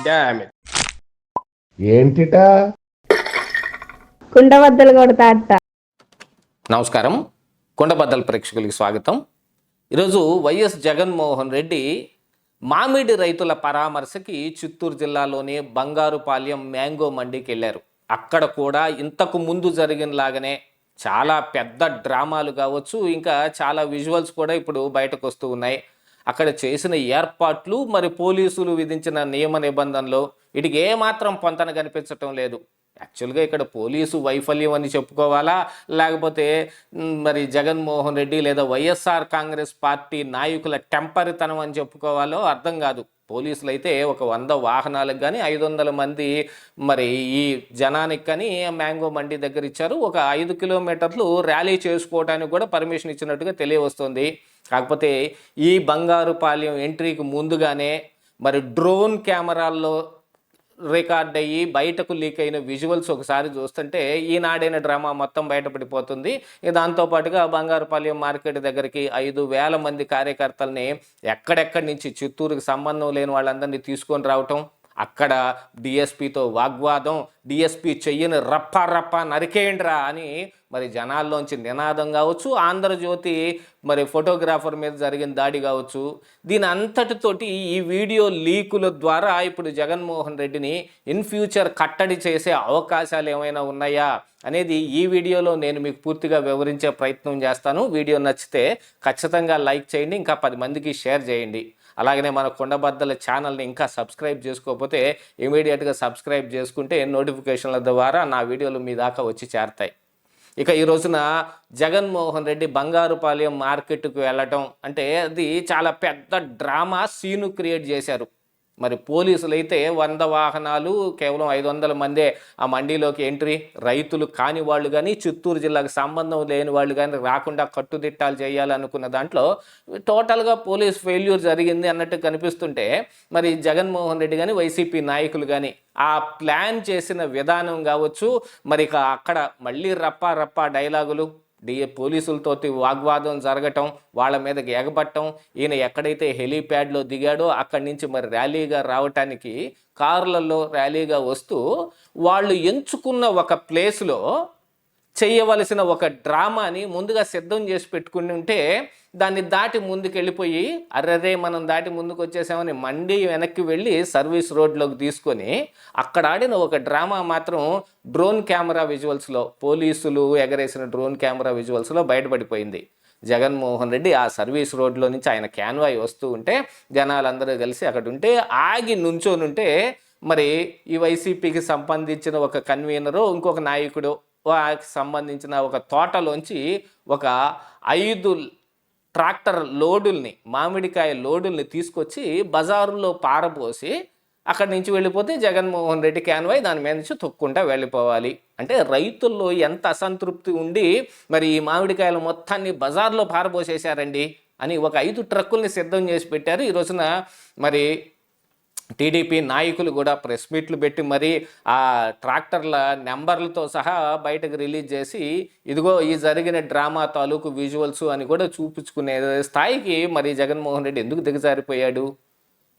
Damn it. ఏంటిటా కుండబద్దలు కొడతా అట్ట. నమస్కారం, కొండబద్దల ప్రేక్షకులకి స్వాగతం. ఈరోజు వైఎస్ జగన్మోహన్ రెడ్డి మామిడి రైతుల పరామర్శకి చిత్తూరు జిల్లాలోని బంగారుపాలెం మ్యాంగో మండికి వెళ్ళారు. అక్కడ కూడా ఇంతకు ముందు జరిగిన లాగానే చాలా పెద్ద డ్రామాలు కావచ్చు, ఇంకా చాలా విజువల్స్ కూడా ఇప్పుడు బయటకు వస్తూ ఉన్నాయి. అక్కడ చేసిన ఏర్పాట్లు, మరి పోలీసులు విధించిన నియమ నిబంధనలు, వీటికి ఏమాత్రం పొంతన కనిపించటం లేదు. యాక్చువల్గా ఇక్కడ పోలీసు వైఫల్యం అని చెప్పుకోవాలా, లేకపోతే మరి జగన్మోహన్ రెడ్డి లేదా వైఎస్ఆర్ కాంగ్రెస్ పార్టీ నాయకుల టెంపరితనం అని చెప్పుకోవాలో అర్థం కాదు. పోలీసులు అయితే ఒక 100 వాహనాలకు కానీ 500 మంది మరి ఈ జనానికి కానీ మ్యాంగో మండి దగ్గర ఇచ్చారు. ఒక 5 కిలోమీటర్లు ర్యాలీ చేసుకోవడానికి కూడా పర్మిషన్ ఇచ్చినట్టుగా తెలియవస్తుంది. కాకపోతే ఈ బంగారుపాలెం ఎంట్రీకి ముందుగానే మరి డ్రోన్ కెమెరాల్లో రికార్డ్ అయ్యి బయటకు లీక్ అయిన విజువల్స్ ఒకసారి చూస్తుంటే ఈనాడైన డ్రామా మొత్తం బయటపడిపోతుంది. దాంతోపాటుగా బంగారుపాలెం మార్కెట్ దగ్గరికి 5,000 మంది కార్యకర్తల్ని ఎక్కడెక్కడి నుంచి చిత్తూరుకి సంబంధం లేని వాళ్ళందరినీ తీసుకొని రావటం, అక్కడ డిఎస్పితో వాగ్వాదం, డిఎస్పి చెయ్యని రప్ప రప్ప నరికేయండ్రా అని మరి జనాల్లోంచి నినాదం కావచ్చు, ఆంధ్రజ్యోతి మరి ఫోటోగ్రాఫర్ మీద జరిగిన దాడి కావచ్చు. దీని అంతటితోటి ఈ వీడియో లీకుల ద్వారా ఇప్పుడు జగన్మోహన్ రెడ్డిని ఇన్ ఫ్యూచర్ కట్టడి చేసే అవకాశాలు ఏమైనా ఉన్నాయా అనేది ఈ వీడియోలో నేను మీకు పూర్తిగా వివరించే ప్రయత్నం చేస్తాను. వీడియో నచ్చితే ఖచ్చితంగా లైక్ చేయండి, ఇంకా 10 మందికి షేర్ చేయండి. అలాగనే మన కొండబద్దల ఛానల్ని ఇంకా సబ్స్క్రైబ్ చేసుకోకపోతే ఇమీడియట్గా సబ్స్క్రైబ్ చేసుకుంటే నోటిఫికేషన్ల ద్వారా నా వీడియోలు మీ దాకా వచ్చి చేరతాయి. ఇక ఈ రోజున జగన్మోహన్ రెడ్డి బంగారుపాలెం మార్కెట్కు వెళ్ళటం అంటే అది చాలా పెద్ద డ్రామా సీను క్రియేట్ చేశారు. మరి పోలీసులు అయితే 100 వాహనాలు, కేవలం 500 మందే ఆ మండీలోకి ఎంట్రీ. రైతులు కాని వాళ్ళు కానీ, చిత్తూరు జిల్లాకు సంబంధం లేని వాళ్ళు కానీ రాకుండా కట్టుదిట్టాలు చేయాలనుకున్న దాంట్లో టోటల్గా పోలీస్ ఫెయిల్యూర్ జరిగింది అన్నట్టు కనిపిస్తుంటే, మరి జగన్మోహన్ రెడ్డి కానీ వైసీపీ నాయకులు కానీ ఆ ప్లాన్ చేసిన విధానం కావచ్చు, మరి ఇక అక్కడ మళ్ళీ రప్పా రప్పా డైలాగులు, పోలీసులతోటి వాగ్వాదం జరగటం, వాళ్ళ మీదకి ఎగబట్టడం, ఈయన ఎక్కడైతే హెలీప్యాడ్లో దిగాడో అక్కడి నుంచి మరి ర్యాలీగా రావటానికి కార్లలో ర్యాలీగా వస్తూ వాళ్ళు ఎంచుకున్న ఒక ప్లేస్లో చేయవలసిన ఒక డ్రామాని ముందుగా సిద్ధం చేసి పెట్టుకుని ఉంటే దాన్ని దాటి ముందుకు వెళ్ళిపోయి అర్రరే మనం దాటి ముందుకు వచ్చేసామని మండి వెనక్కి వెళ్ళి సర్వీస్ రోడ్లోకి తీసుకొని అక్కడ ఆడిన ఒక డ్రామా మాత్రం డ్రోన్ కెమెరా విజువల్స్లో, పోలీసులు ఎగరేసిన డ్రోన్ కెమెరా విజువల్స్లో బయటపడిపోయింది. జగన్మోహన్ రెడ్డి ఆ సర్వీస్ రోడ్లో నుంచి ఆయన క్యాన్వాయ్ వస్తూ ఉంటే జనాలందరూ కలిసి అక్కడ ఉంటే ఆగి నుంచోనుంటే మరి ఈ వైసీపీకి సంబంధించిన ఒక కన్వీనరు, ఇంకొక నాయకుడు సంబంధించిన ఒక తోటలోంచి ఒక 5 ట్రాక్టర్ లోడుల్ని, మామిడికాయ లోడుల్ని తీసుకొచ్చి బజారులో పారబోసి అక్కడి నుంచి వెళ్ళిపోతే జగన్మోహన్ రెడ్డి క్యాన్వాయ్ దాని మీద నుంచి తొక్కుంటా వెళ్ళిపోవాలి. అంటే రైతుల్లో ఎంత అసంతృప్తి ఉండి మరి ఈ మామిడికాయలు మొత్తాన్ని బజార్లో పారబోసేశారండి అని ఒక 5 ట్రక్కుల్ని సిద్ధం చేసి పెట్టారు. ఈ రోజున మరి టీడీపీ నాయకులు కూడా ప్రెస్ మీట్లు పెట్టి మరి ఆ ట్రాక్టర్ల నెంబర్లతో సహా బయటకు రిలీజ్ చేసి ఇదిగో ఈ జరిగిన డ్రామా తాలూకు విజువల్స్ అని కూడా చూపించుకునే స్థాయికి మరి జగన్మోహన్ రెడ్డి ఎందుకు దిగజారిపోయాడు?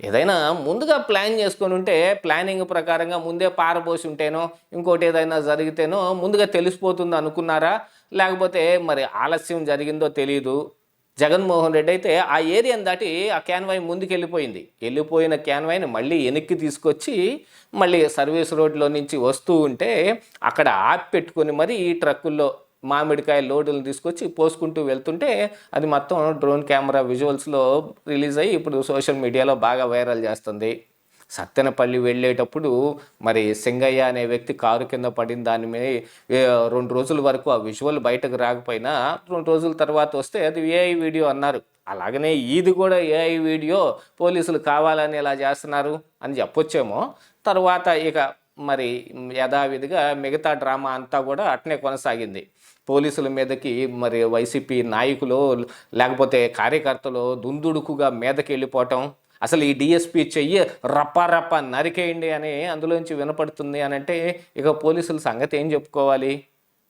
ఏదైనా ముందుగా ప్లాన్ చేసుకొని ఉంటే, ప్లానింగ్ ప్రకారంగా ముందే పారబోసి ఉంటేనో ఇంకోటి ఏదైనా జరిగితేనో ముందుగా తెలిసిపోతుంది అనుకున్నారా? లేకపోతే మరి ఆలస్యం జరిగిందో తెలియదు. జగన్మోహన్ రెడ్డి అయితే ఆ ఏరియాని దాటి ఆ క్యాన్వాయ్ ముందుకు వెళ్ళిపోయిన క్యాన్వాయ్ని మళ్ళీ వెనక్కి తీసుకొచ్చి మళ్ళీ సర్వీస్ రోడ్లో నుంచి వస్తూ ఉంటే అక్కడ ఆపి పెట్టుకొని మరి ఈ ట్రక్కుల్లో మామిడికాయ లోడులను తీసుకొచ్చి పోసుకుంటూ వెళ్తుంటే అది మొత్తం డ్రోన్ కెమెరా విజువల్స్లో రిలీజ్ అయ్యి ఇప్పుడు సోషల్ మీడియాలో బాగా వైరల్ చేస్తుంది. సత్తెనపల్లి వెళ్ళేటప్పుడు మరి సింగయ్య అనే వ్యక్తి కారు కింద పడిన దాని మీద 2 రోజుల వరకు ఆ విజువల్ బయటకు రాకపోయినా 2 రోజుల తర్వాత వస్తే అది ఏఐ వీడియో అన్నారు. అలాగనే ఇది కూడా ఏఐ వీడియో, పోలీసులు కావాలని ఇలా చేస్తున్నారు అని చెప్పొచ్చేమో. తర్వాత ఇక మరి యథావిధిగా మిగతా డ్రామా అంతా కూడా అట్నే కొనసాగింది. పోలీసుల మీదకి మరి వైసీపీ నాయకులు లేకపోతే కార్యకర్తలు దుందుడుకుగా మీదకి వెళ్ళిపోవటం, అసలు ఈ డిఎస్పీ చెయ్యి రప్ప నరికేయండి అని అందులోంచి వినపడుతుంది అని అంటే ఇక పోలీసుల సంగతి ఏం చెప్పుకోవాలి?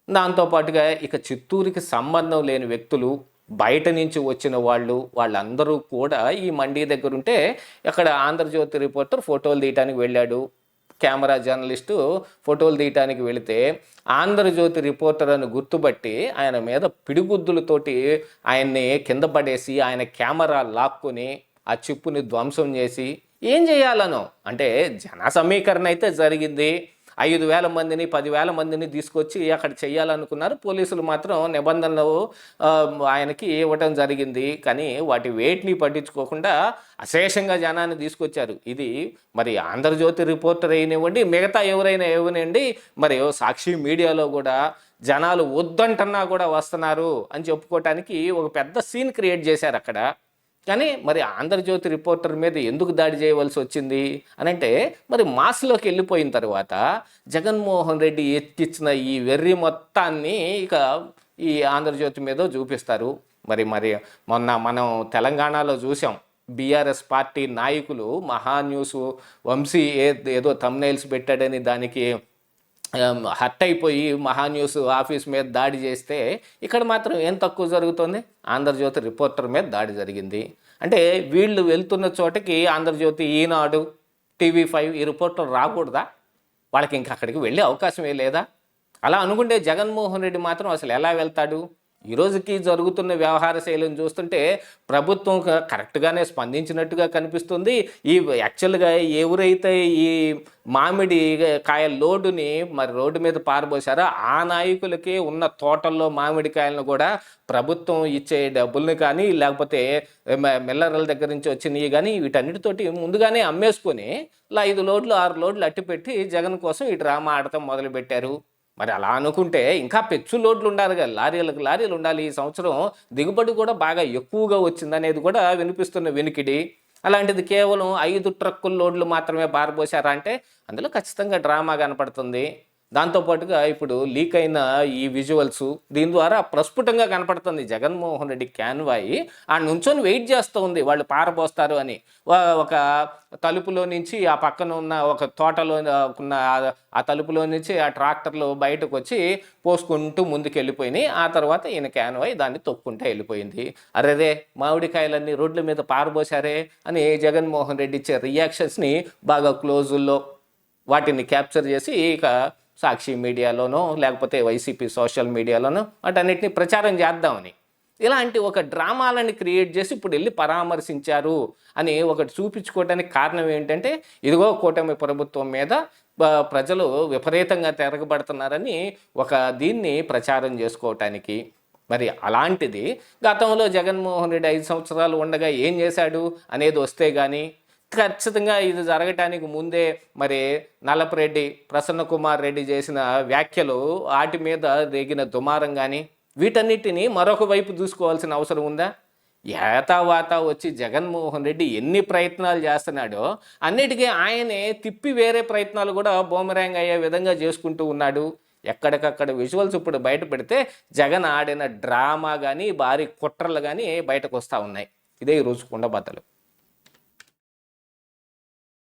దాంతోపాటుగా ఇక చిత్తూరుకి సంబంధం లేని వ్యక్తులు, బయట నుంచి వచ్చిన వాళ్ళందరూ కూడా ఈ మండీ దగ్గర ఉంటే అక్కడ ఆంధ్రజ్యోతి రిపోర్టర్ ఫోటోలు తీయటానికి వెళ్ళాడు. కెమెరా జర్నలిస్టు ఫోటోలు తీయటానికి వెళితే ఆంధ్రజ్యోతి రిపోర్టర్ అని గుర్తుపట్టి ఆయన మీద పిడిగుద్దులతోటి ఆయన్ని కింద పడేసి ఆయన కెమెరా లాక్కొని ఆ చిప్పుని ధ్వంసం చేసి ఏం చేయాలనో అంటే జన సమీకరణ అయితే జరిగింది. 5,000 మందిని 10,000 మందిని తీసుకొచ్చి అక్కడ చెయ్యాలనుకున్నారు. పోలీసులు మాత్రం నిబంధనలు ఆయనకి ఇవ్వటం జరిగింది. కానీ వాటి వెయిట్ని పట్టించుకోకుండా అశేషంగా జనాన్ని తీసుకొచ్చారు. ఇది మరి ఆంధ్రజ్యోతి రిపోర్టర్ అయినివ్వండి, మిగతా ఎవరైనా ఇవ్వనండి, మరి సాక్షి మీడియాలో కూడా జనాలు వద్దంటన్నా కూడా వస్తున్నారు అని చెప్పుకోవటానికి ఒక పెద్ద సీన్ క్రియేట్ చేశారు అక్కడ. కానీ మరి ఆంధ్రజ్యోతి రిపోర్టర్ మీద ఎందుకు దాడి చేయవలసి వచ్చింది అని అంటే మరి మాస్లోకి వెళ్ళిపోయిన తర్వాత జగన్మోహన్ రెడ్డి ఎత్తిచ్చిన ఈ వెర్రి మొత్తాన్ని ఇక ఈ ఆంధ్రజ్యోతి మీద చూపిస్తారు. మరి మొన్న మనం తెలంగాణలో చూసాం, బీఆర్ఎస్ పార్టీ నాయకులు మహాన్యూస్ వంశీ ఏదో థంబ్నెయిల్స్ పెట్టాడని దానికి హర్ట్ అయిపోయి మహాన్యూస్ ఆఫీస్ మీద దాడి చేస్తే ఇక్కడ మాత్రం ఏం తక్కువ జరుగుతుంది? ఆంధ్రజ్యోతి రిపోర్టర్ మీద దాడి జరిగింది. అంటే వీళ్ళు వెళ్తున్న చోటకి ఆంధ్రజ్యోతి, ఈనాడు, TV5 ఈ రిపోర్టర్ రాకూడదా? వాళ్ళకి ఇంకా అక్కడికి వెళ్ళే అవకాశమే లేదా? అలా అనుకుంటే జగన్మోహన్ రెడ్డి మాత్రం అసలు ఎలా వెళ్తాడు? ఈ రోజుకి జరుగుతున్న వ్యవహార శైలిని చూస్తుంటే ప్రభుత్వం కరెక్ట్గానే స్పందించినట్టుగా కనిపిస్తుంది. ఈ యాక్చువల్గా ఎవరైతే ఈ మామిడి కాయ లోడుని మరి రోడ్డు మీద పారబోసారో ఆ నాయకులకి ఉన్న తోటల్లో మామిడికాయలను కూడా ప్రభుత్వం ఇచ్చే డబ్బుల్ని కానీ లేకపోతే మిల్లర్ల దగ్గర నుంచి వచ్చినవి కానీ వీటన్నిటితోటి ముందుగానే అమ్మేసుకొని 5 లోడ్లు 6 లోడ్లు అట్టిపెట్టి జగన్ కోసం ఈ డ్రామా ఆడటం మొదలుపెట్టారు. మరి అలా అనుకుంటే ఇంకా పెచ్చు లోడ్లు ఉండాలి కదా, లారీలు ఉండాలి. ఈ సంవత్సరం దిగుబడి కూడా బాగా ఎక్కువగా వచ్చిందనేది కూడా వినిపిస్తున్న వినికిడి. అలాంటిది కేవలం 5 ట్రక్కుల లోడ్లు మాత్రమే పారబోసారా అంటే అందులో ఖచ్చితంగా డ్రామా కనపడుతుంది. దాంతోపాటుగా ఇప్పుడు లీక్ అయిన ఈ విజువల్స్ దీని ద్వారా ప్రస్ఫుటంగా కనపడుతుంది జగన్మోహన్ రెడ్డి క్యాన్వాయి ఆ నుంచొని వెయిట్ చేస్తూ ఉంది వాళ్ళు పారబోస్తారు అని. ఒక తలుపులో నుంచి ఆ పక్కన ఉన్న ఒక తోటలో ఉన్న ఆ తలుపులో నుంచి ఆ ట్రాక్టర్లు బయటకు వచ్చి పోసుకుంటూ ముందుకు వెళ్ళిపోయినాయి. ఆ తర్వాత ఈయన క్యాన్వాయి దాన్ని తొక్కుంటూ వెళ్ళిపోయింది. అరేరే మామిడికాయలన్నీ రోడ్ల మీద పారబోసారే అని జగన్మోహన్ రెడ్డి ఇచ్చే రియాక్షన్స్ని బాగా క్లోజుల్లో వాటిని క్యాప్చర్ చేసి ఇక సాక్షి మీడియాలోనో లేకపోతే వైసీపీ సోషల్ మీడియాలోనో వాటన్నిటిని ప్రచారం చేద్దామని ఇలాంటి ఒక డ్రామాలని క్రియేట్ చేసి ఇప్పుడు వెళ్ళి పరామర్శించారు అని ఒకటి చూపించుకోవడానికి కారణం ఏంటంటే ఇదిగో కూటమి ప్రభుత్వం మీద ప్రజలు విపరీతంగా తిరగబడుతున్నారని ఒక దీన్ని ప్రచారం చేసుకోవటానికి. మరి అలాంటిది గతంలో జగన్మోహన్ రెడ్డి 5 సంవత్సరాలు ఉండగా ఏం చేశాడు అనేది వస్తే కానీ ఖచ్చితంగా ఇది జరగటానికి ముందే మరి నలపరెడ్డి, ప్రసన్న కుమార్ రెడ్డి చేసిన వ్యాఖ్యలు వాటి మీద రేగిన దుమారం కానీ వీటన్నిటిని మరొక వైపు చూసుకోవాల్సిన అవసరం ఉందా? ఏతావాత వచ్చి జగన్మోహన్ రెడ్డి ఎన్ని ప్రయత్నాలు చేస్తున్నాడో అన్నిటికీ ఆయనే తిప్పి వేరే ప్రయత్నాలు కూడా బూమరాంగ్ అయ్యే విధంగా చేసుకుంటూ ఉన్నాడు. ఎక్కడికక్కడ విజువల్స్ ఇప్పుడు బయట పెడితే జగన్ ఆడిన డ్రామా కానీ భారీ కుట్రలు కానీ బయటకు వస్తూ ఉన్నాయి. ఇదే ఈరోజు కుండబద్దలు.